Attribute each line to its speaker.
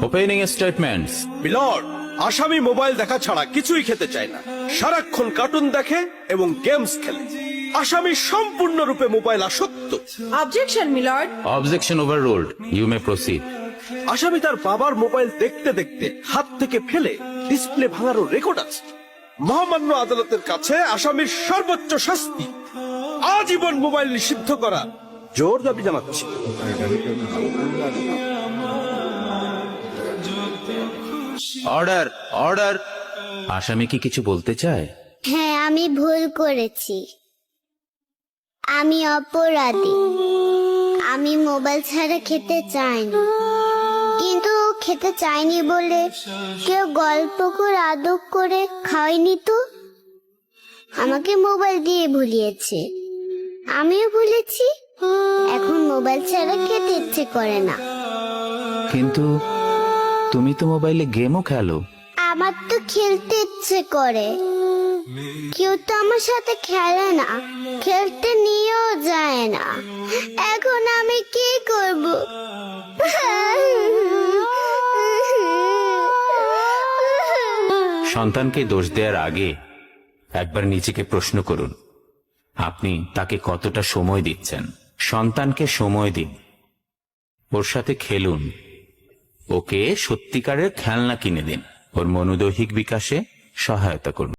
Speaker 1: Opening statements.
Speaker 2: Milord, আসামি mobile দেখা ছাড়া কিছুই খেতে চায় না, সারাক্ষণ কার্টুন দেখে এবং গেমস খেলে। আসামি সম্পূর্ণরূপে মোবাইল আসক্ত।
Speaker 3: Objection milord.
Speaker 1: Objection overruled, you may proceed.
Speaker 2: আসামি তার বাবার মোবাইল দেখতে দেখতে হাত থেকে ফেলে ডিসপ্লে ভাঙারও রেকর্ড আছে। মহামান্য আদালতের কাছে আসামির সর্বোচ্চ শাস্তি আজীবন মোবাইল নিষিদ্ধ করা জোর দাবি জানাচ্ছি।
Speaker 1: Order, order. আসামি কি কিছু বলতে চায়?
Speaker 4: হ্যাঁ, আমি ভুল করেছি। আমি অপরাধী। আমি মোবাইল ছাড়া খেতে চাইনি, কিন্তু খেতে চাইনি বলে কেউ গল্প করে আদর করে খাওয়াইনি তো। আমাকে মোবাইল দিয়ে ভুলিয়েছে, আমিও ভুলেছি। এখন মোবাইল ছাড়া খেতে ইচ্ছে করে না।
Speaker 1: কিন্তু তুমি তো মোবাইলে গেমও খেলো।
Speaker 4: আমার তো খেলতে ইচ্ছে করে, কেউ তো আমার সাথে খেলে না, খেলতে নিয়েও যায় না। এখন আমি কি করব?
Speaker 1: সন্তানকে দোষ দেওয়ার আগে একবার নিজেকে প্রশ্ন করুন, আপনি তাকে কতটা সময় দিচ্ছেন। সন্তানকে সময় দিন, ওর সাথে খেলুন, ওকে সত্যিকারের খেলনা কিনে দিন, ওর মনোদৈহিক বিকাশে সহায়তা করুন।